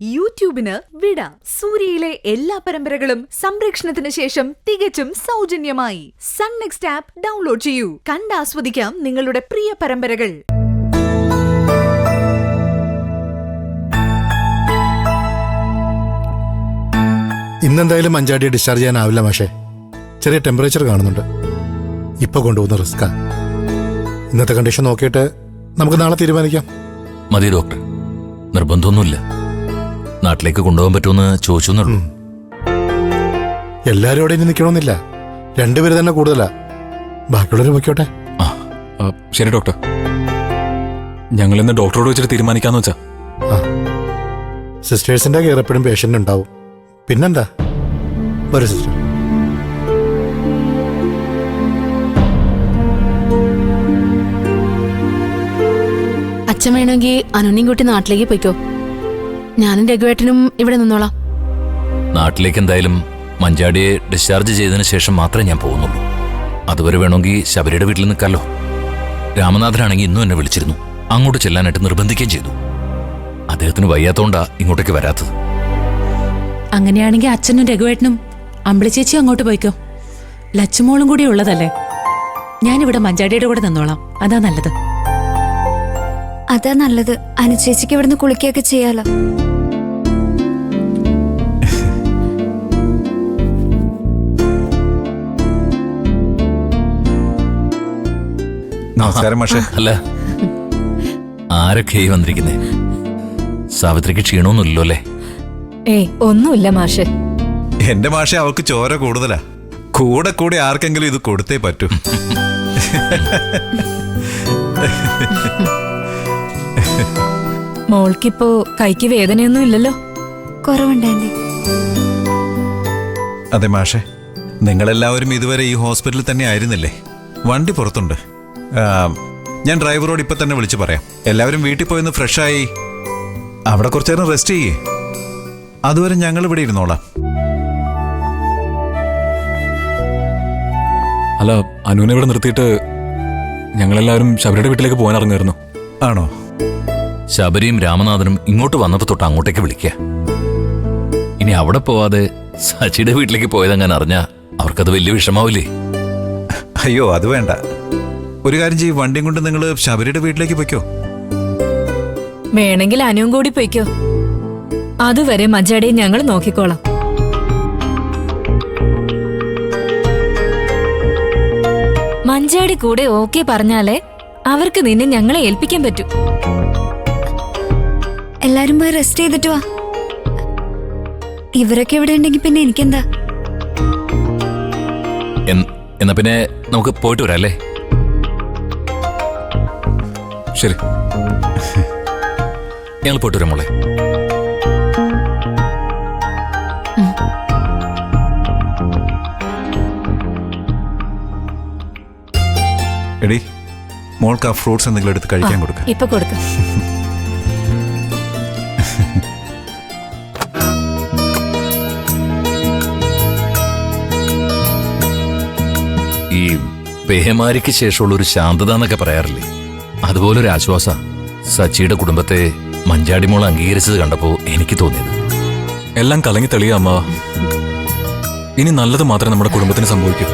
യൂട്യൂബിന് വിട. സൂര്യയിലെ എല്ലാ പരമ്പരകളും സംരക്ഷണത്തിന് ശേഷം തികച്ചും സൗജന്യമായി സൺ നെക്സ്റ്റ് ആപ്പ് ഡൗൺലോഡ് ചെയ്യൂ. കണ്ടാസ്വദിക്കാം നിങ്ങളുടെ പ്രിയ പരമ്പരകൾ. ഇന്നെന്തായാലും മഞ്ചാടിയെ ഡിസ്ചാർജ് ചെയ്യാനാവില്ല മാഷേ. ചെറിയ ടെമ്പറേച്ചർ കാണുന്നുണ്ട്. ഇപ്പൊ കൊണ്ടുപോകുന്ന റിസ്ക്കാ. ഇന്നത്തെ കണ്ടീഷൻ നോക്കിയിട്ട് നമുക്ക് നാളെ തീരുമാനിക്കാം. മതി ഡോക്ടർ, നിർബന്ധമൊന്നുമില്ല. നാട്ടിലേക്ക് കൊണ്ടുപോകാൻ പറ്റുമെന്ന് ചോദിച്ചെന്നുള്ളൂ. എല്ലാവരും അവിടെ ഇനി നിൽക്കണമെന്നില്ല. രണ്ടുപേര് തന്നെ കൂടുതലാ. ബാക്കിയുള്ളവർ വയ്ക്കോട്ടെ. ശരി ഡോക്ടർ, ഞങ്ങൾ ഇന്ന് ഡോക്ടറോട് വെച്ചിട്ട് തീരുമാനിക്കാന്ന് വെച്ചാ. സിസ്റ്റേഴ്സിന്റെ കെയർ എപ്പോഴും പേഷ്യന്റ് ഉണ്ടാവും. പിന്നെന്താ, ഒരു സിസ്റ്റർ. അച്ഛൻ വേണമെങ്കിൽ അനുനെയും കൂട്ടി നാട്ടിലേക്ക് പോയിക്കോ. ഞാനും രഘുവേട്ടനും ഇവിടെ നിന്നോളാം. നാട്ടിലേക്ക് എന്തായാലും മഞ്ചാടിയെ ഡിസ്ചാർജ് ചെയ്തതിന് ശേഷം മാത്രമേ ഞാൻ പോകുന്നുള്ളൂ. അതുവരെ വേണമെങ്കിൽ ശബരിയുടെ വീട്ടിൽ നിൽക്കാമല്ലോ. രാമനാഥനാണെങ്കിൽ ഇന്നും എന്നെ വിളിച്ചിരുന്നു. അങ്ങോട്ട് ചെല്ലാനായിട്ട് നിർബന്ധിക്കുകയും ചെയ്തു. അദ്ദേഹത്തിന് വയ്യാത്തോണ്ടാ ഇങ്ങോട്ടേക്ക് വരാത്തത്. അങ്ങനെയാണെങ്കിൽ അച്ഛനും രഘുവേട്ടനും അമ്പിളിച്ചേച്ചിയും അങ്ങോട്ട് പോയിക്കോ. ലച്ചുമോളും കൂടി ഉള്ളതല്ലേ. ഞാനിവിടെ മഞ്ചാടിയുടെ കൂടെ നിന്നോളാം. അതാ നല്ലത്. അതാ നല്ലത്. അനുചേച്ചിക്ക് ഇവിടുന്ന് കുളിക്കുകയൊക്കെ ചെയ്യാലോ. നമസ്കാരം മാഷേ. അല്ല, ആരൊക്കെ വന്നിരിക്കുന്നേ? സാവിത്രിക്ക് ക്ഷീണമൊന്നുമില്ലല്ലോ അല്ലേ? ഒന്നുമില്ല മാഷെ. എന്റെ മാഷെ അവൾക്ക് ചോര കൂടുതലാ. കൂടെ കൂടി ആർക്കെങ്കിലും ഇത് കൊടുത്തേ പറ്റൂ. മോൾക്കിപ്പോ കൈക്ക് വേദനയൊന്നും ഇല്ലല്ലോ? കുറവുണ്ടായി. അതെ മാഷെ, നിങ്ങളെല്ലാവരും ഇതുവരെ ഈ ഹോസ്പിറ്റലിൽ തന്നെ ആയിരുന്നില്ലേ? വണ്ടി പുറത്തുണ്ട്. ഞാൻ ഡ്രൈവറോട് ഇപ്പൊ തന്നെ വിളിച്ചു പറയാം. എല്ലാവരും വീട്ടിൽ പോയിന്ന് ഫ്രഷായി അവിടെ കുറച്ചു നേരം റെസ്റ്റ് ചെയ്യേ. അതുവരെ ഞങ്ങൾ ഇവിടെ ഇരുന്നോളാം. അല്ല, അനുവിനെ ഇവിടെ നിർത്തിയിട്ട് ഞങ്ങളെല്ലാവരും ശബരിയുടെ വീട്ടിലേക്ക് പോകാൻ ഇറങ്ങുമായിരുന്നു. ആണോ? ശബരിയും രാമനാഥനും ഇങ്ങോട്ട് വന്നപ്പോ തൊട്ട് അങ്ങോട്ടേക്ക് വിളിക്കുക. ഇനി അവിടെ പോവാതെ സച്ചിയുടെ വീട്ടിലേക്ക് പോയതെങ്ങനെ അറിഞ്ഞാ അവർക്കത് വലിയ വിഷമാവില്ലേ? അയ്യോ, അത് വേണ്ട. ഒരു കാര്യം ചെയ്യും, വണ്ടിയും കൊണ്ട് നിങ്ങൾ ശബരിയുടെ വീട്ടിലേക്ക് പോയിക്കോ. വേണമെങ്കിൽ അനുവും കൂടി പോയിക്കോ. അതുവരെ മജാടിയെ ഞങ്ങൾ നോക്കിക്കോളാം. മഞ്ചാടി കൂടെ ഓക്കെ പറഞ്ഞാലേ അവർക്ക് നിന്നെ ഞങ്ങളെ ഏൽപ്പിക്കാൻ പറ്റൂ. എല്ലാരും പോയി റെസ്റ്റ് ചെയ്തിട്ട് വാ. ഇവരൊക്കെ ഇവിടെ ഉണ്ടെങ്കിൽ പിന്നെ എനിക്കെന്താ? എന്നാ പിന്നെ നമുക്ക് പോയിട്ട് വരാം അല്ലേ? ശരി, ഞങ്ങൾ പോയിട്ട് വരാം മോളെ. എടി, മോൾക്ക് ആ ഫ്രൂട്ട്സ് എന്തെങ്കിലും എടുത്ത് കഴിക്കാൻ കൊടുക്കാം. ഇപ്പൊ കൊടുക്കാം. ഈ പേമാരിക്ക് ശേഷമുള്ള ഒരു ശാന്തത എന്നൊക്കെ പറയാറില്ലേ, അതുപോലൊരു ആശ്വാസ സച്ചിയുടെ കുടുംബത്തെ മഞ്ചാടി മോൾ അംഗീകരിച്ചത് കണ്ടപ്പോ എനിക്ക് തോന്നിയത്. എല്ലാം കലങ്ങി തെളിയാ അമ്മ. ഇനി നല്ലത് മാത്രമേ നമ്മുടെ കുടുംബത്തിന് സംഭവിക്കൂ.